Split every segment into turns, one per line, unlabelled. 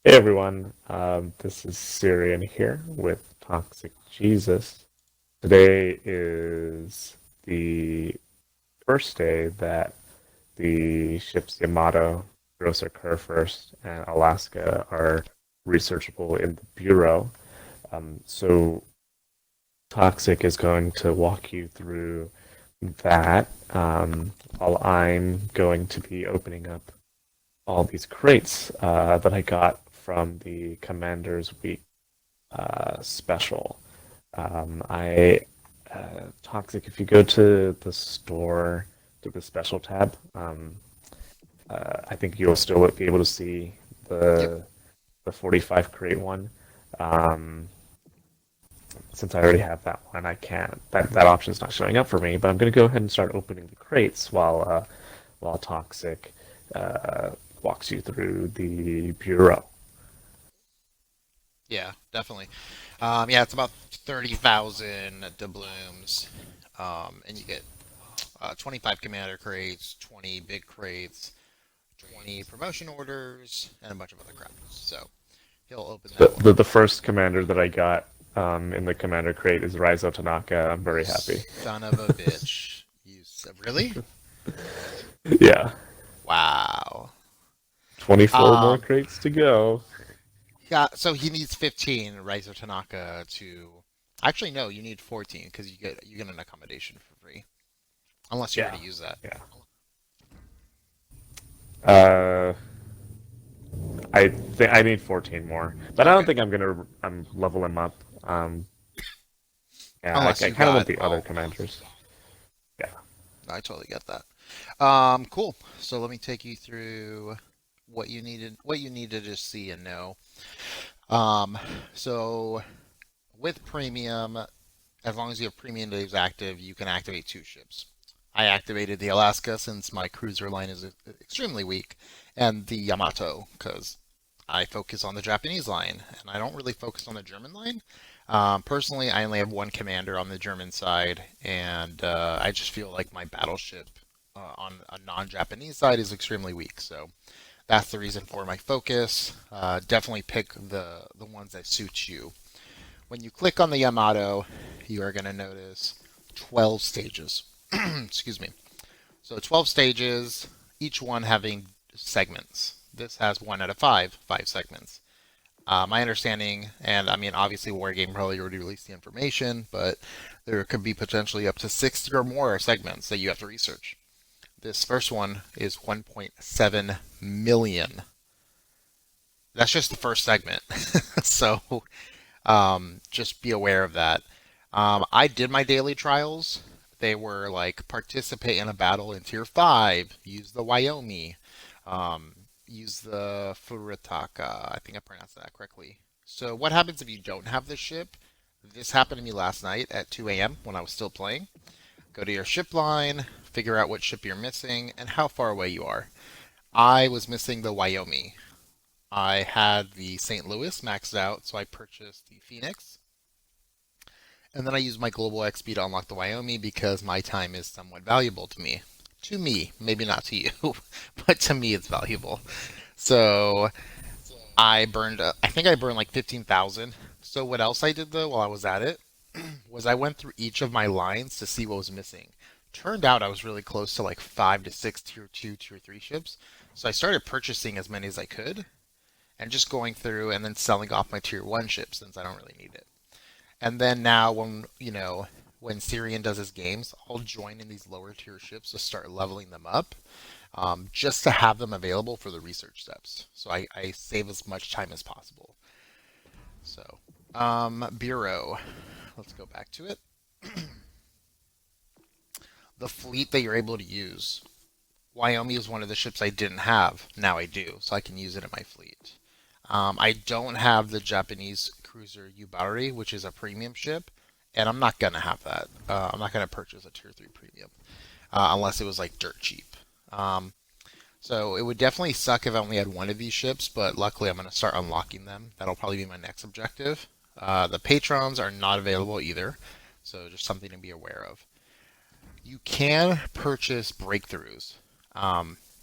Hey everyone, this is Syrion here with ToxicJezus. Today is the first day that the ships Yamato, Grosser Kerr First, and Alaska are researchable in the Bureau. So Toxic is going to walk you through that while I'm going to be opening up all these crates that I got from the Commander's Week special. I Toxic. If you go to the store to the special tab, I think you'll still be able to see
Yep.
the 45 crate one. Um, since I already have that one, I can't. That option's not showing up for me. But I'm going to go ahead and start opening the crates while Toxic uh, walks you through the bureau.
Yeah, definitely. Yeah, it's about 30,000 doubloons. And you get 25 commander crates, 20 big crates, 20 promotion orders, and a bunch of other crap. So he'll open
The,
that one
the,
up.
the first commander that I got in the commander crate is Raizo Tanaka. I'm
You
very happy.
son of a bitch. Really?
Yeah,
Wow.
24 more
Um,
crates to go.
yeah, so he needs 15 Raizo Tanaka to. Actually, no, you need 14 because you get an accommodation for free, unless you
Yeah,
already use that.
yeah. Uh, I think I need 14 more, but I don't
Okay.
think I'm level him up. Yeah, I
Unless you
kind of want
got,
the other
oh,
commanders. Yeah.
I totally get that. Cool. So let me take you through what you needed to see and know. Um, so with premium, as long as you have premium days active, you can activate two ships. I activated the Alaska since my cruiser line is extremely weak, and the Yamato because I focus on the Japanese line, and I don't really focus on the German line. Personally, I only have one commander on the German side, and I just feel like my battleship on a non-Japanese side is extremely weak. So that's the reason for my focus. Definitely pick the ones that suit you. When you click on the Yamato, you are going to notice 12 stages. Excuse me. So 12 stages, each one having segments. This has 1 out of 5, 5 segments. My understanding, and I mean, obviously, Wargame probably already released the information, but there could be potentially up to 60 or more segments that you have to research. This first one is 1.7 million. That's just the first segment. So just be aware of that. I did my daily trials. They were like participate in a battle in tier 5, use the Wyoming, use the Furitaka. I think I pronounced that correctly. So, what happens if you don't have this ship? This happened to me last night at 2 a.m. when I was still playing. Go to your ship line, figure out what ship you're missing, and how far away you are. I was missing the Wyoming. I had the St. Louis maxed out, so I purchased the Phoenix. And then I use my global XP to unlock the Wyoming because my time is somewhat valuable to me. To me, maybe not to you, but to me it's valuable. So I think I burned like 15,000. So what else I did though while I was at it was I went through each of my lines to see what was missing. Turned out I was really close to like 5 to 6 tier 2, tier 3 ships. So I started purchasing as many as I could and just going through and then selling off my tier 1 ships since I don't really need it. And then now when Syrion does his games, I'll join in these lower tier ships to start leveling them up, just to have them available for the research steps. So I save as much time as possible. So, Bureau. Let's go back to it. The fleet that you're able to use. Wyoming is one of the ships I didn't have. Now I do, so I can use it in my fleet. I don't have the Japanese cruiser Yubari, which is a premium ship, and I'm not gonna have that. I'm not gonna purchase a tier 3 premium unless it was like dirt cheap. Um, so it would definitely suck if I only had one of these ships, but luckily I'm gonna start unlocking them. That'll probably be my next objective. The patrons are not available either, so just something to be aware of. You can purchase breakthroughs.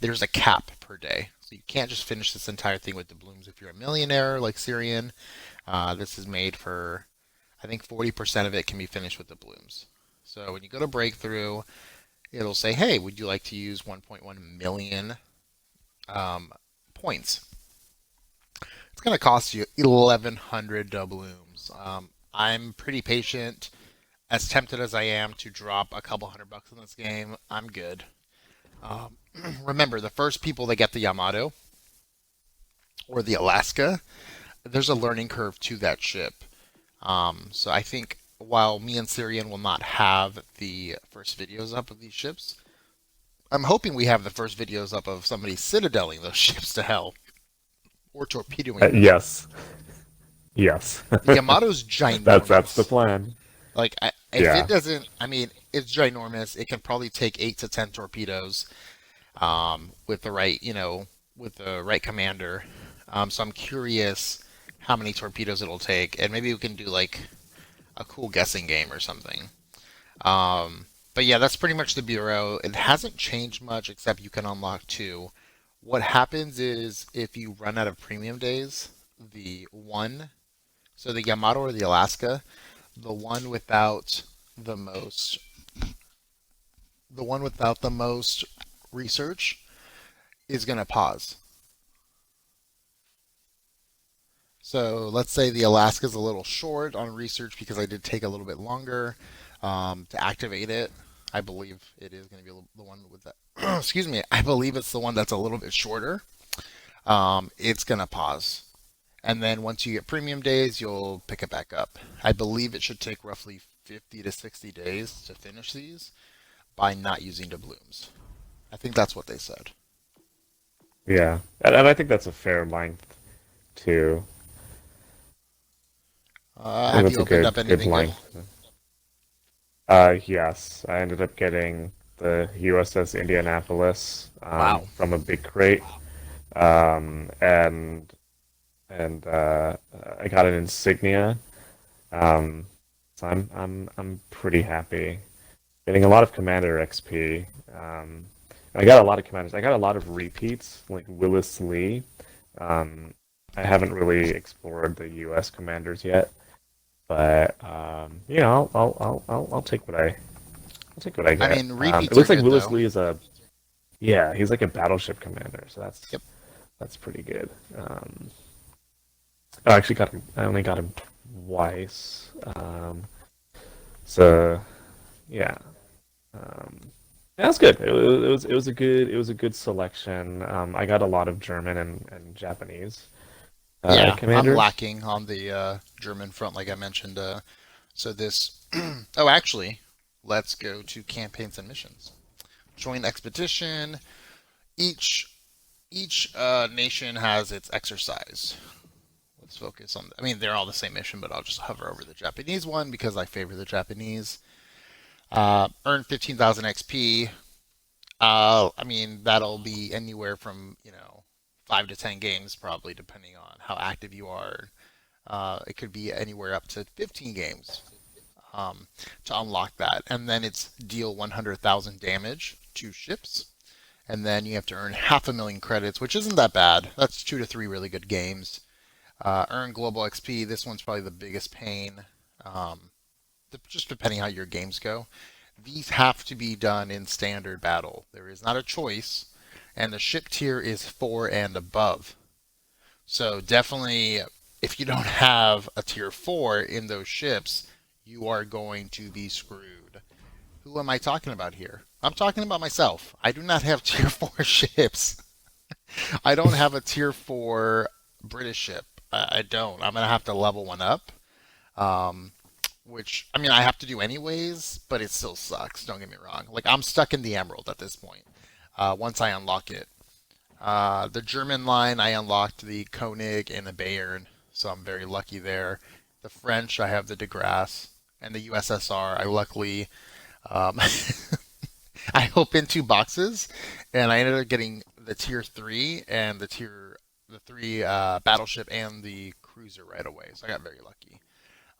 There's a cap per day. So you can't just finish this entire thing with doubloons if you're a millionaire like Syrion. This is made for, I think 40% of it can be finished with doubloons. So when you go to breakthrough, it'll say, hey, would you like to use 1.1 million um, points? It's going to cost you 1,100 doubloons. I'm pretty patient. As tempted as I am to drop a couple $100 in this game, I'm good. Um, Remember, the first people that get the Yamato or the Alaska, there's a learning curve to that ship. So I think while me and Syrian will not have the first videos up of these ships, I'm hoping we have the first videos up of somebody citadeling those ships to hell or torpedoing them.
Yes, yes.
The Yamato's
That's the
ginormous.
plan.
Like, if it
Yeah,
doesn't, I mean, it's ginormous. It can probably take 8 to 10 torpedoes, with the right, with the right commander. So I'm curious how many torpedoes it'll take, and maybe we can do like a cool guessing game or something. But yeah, that's pretty much the bureau. It hasn't changed much except you can unlock two. What happens is if you run out of premium days, the one, so the Yamato or the Alaska, the one without the most, the one without the most research is going to pause. So let's say the Alaska's a little short on research because I did take a little bit longer to activate it. I believe it is going to be the one with that. Excuse me. I believe it's the one that's a little bit shorter. It's going to pause. And then once you get premium days, you'll pick it back up. I believe it should take roughly 50 to 60 days to finish these by not using doubloons. I think that's what they said.
yeah, and I think that's a fair length too. I think
Have you
that's a
opened up
good
anything good?
length. Yes, I ended up getting the USS Indianapolis
Wow.
from a big crate, um, and and I got an insignia. Um, so I'm pretty happy. Getting a lot of Commander XP. I got a lot of commanders. I got a lot of repeats, like Willis Lee. Um, I haven't really explored the U.S. commanders yet, but I'll take what I'll take what I
I
get.
mean,
It
repeats are
looks like
good
Willis
though.
Lee is a yeah, he's like a battleship commander, so
Yep.
that's pretty good. I actually got him, I only got him twice. So yeah, um, yeah, that's good. It was a good selection. I got a lot of German and Japanese
Yeah, I'm
commanders.
lacking on the German front, like I mentioned. So this. Oh, actually, let's go to campaigns and missions. Join expedition. Each each nation has its exercise. Let's focus on. I mean, they're all the same mission, but I'll just hover over the Japanese one because I favor the Japanese. Earn 15,000 XP. I mean, that'll be anywhere from 5 to 10 games, probably depending on how active you are. It could be anywhere up to 15 games um, to unlock that. And then it's deal 100,000 damage to ships. And then you have to earn 500,000 credits, which isn't that bad. That's 2 to 3 really good games. Earn global XP. This one's probably the biggest pain, um, just depending how your games go. These have to be done in standard battle. There is not a choice. And the ship tier is 4 and above. So definitely, if you don't have a tier 4 in those ships, you are going to be screwed. Who am I talking about here? I'm talking about myself. I do not have tier 4 ships. I don't have a tier 4 British ship. I don't. I'm going to have to level one up. Um, which, I mean, I have to do anyways, but it still sucks. Don't get me wrong. Like, I'm stuck in the Emerald at this point once I unlock it. The German line, I unlocked the Koenig and the Bayern, so I'm very lucky there. The French, I have the De Grasse, and the USSR, I luckily um, I opened 2 boxes, and I ended up getting the tier 3 and the 3 battleship and the cruiser right away. So I got very lucky.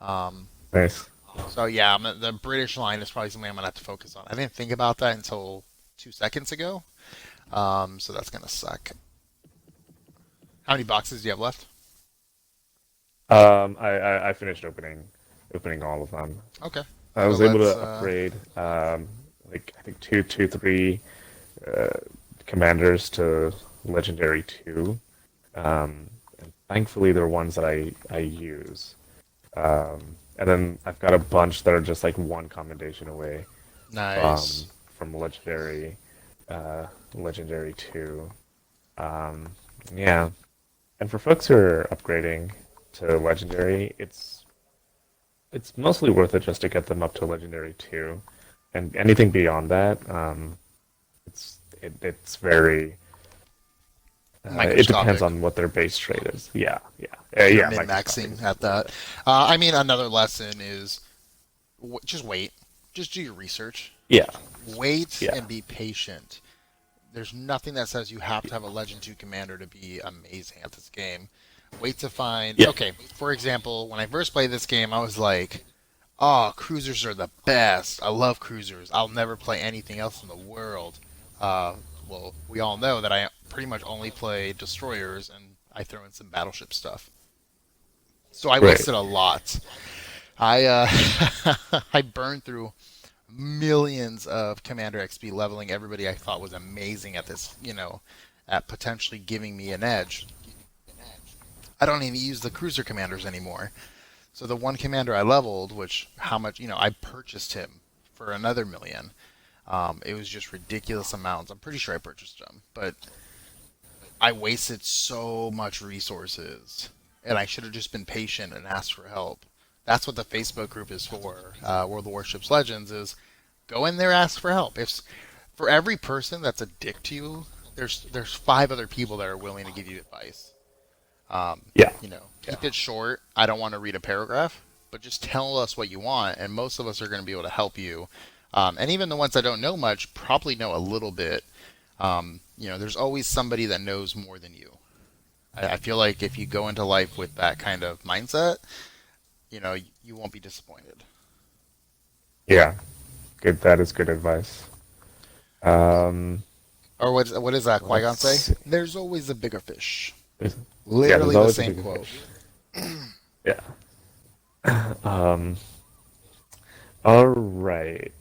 Um,
Nice.
so yeah, the British line is probably something I'm gonna have to focus on. I didn't think about that until 2 seconds ago. So that's gonna suck. How many boxes do you have left?
I finished opening all of them.
Okay.
I
So
was able
let's
to upgrade like I think three uh, commanders to legendary two. And thankfully they're ones that I use. And then I've got a bunch that are just like one commendation away
nice.
from legendary two. Um, yeah, and for folks who are upgrading to legendary, it's mostly worth it just to get them up to legendary two, and anything beyond that, it's very it depends
Microscopic.
on what their base trade is. Yeah, yeah,
You're
yeah, microscopic
min-maxing
is
at
the word.
that. I mean, another lesson is just wait. Just do your research.
Yeah,
Wait
yeah,
and be patient. There's nothing that says you have to have a Legend 2 commander to be amazing at this game. Wait to find.
yeah,
Okay, for example, when I first played this game, I was like, oh, cruisers are the best. I love cruisers. I'll never play anything else in the world. Uh, well, we all know that I pretty much only play destroyers and I throw in some battleship stuff. So I
right.
wasted a lot. I burned through millions of Commander XP leveling everybody I thought was amazing at this, at potentially giving me an edge. I don't even use the cruiser commanders anymore. So the one commander I leveled, which how much, I purchased him for another million. It was just ridiculous amounts. I'm pretty sure I purchased him, but I wasted so much resources, and I should have just been patient and asked for help. That's what the Facebook group is for. World of Warships Legends is go in there, ask for help. If for every person that's a dick to you, there's five other people that are willing to give you advice.
Yeah, yeah,
Keep it short. I don't want to read a paragraph, but just tell us what you want, and most of us are going to be able to help you. And even the ones that don't know much probably know a little bit. There's always somebody that knows more than you. I feel like if you go into life with that kind of mindset, you won't be disappointed.
yeah. Good. That is good advice. Um,
Or what does that Qui-Gon say?
let's.
There's always a bigger fish.
There's, yeah, there's
Literally the
always a
same
bigger
quote.
fish. Yeah. Um, all right.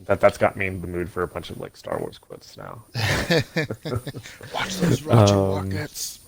That's got me in the mood for a bunch of like Star Wars quotes now.
Watch those rocket
Um,
rockets.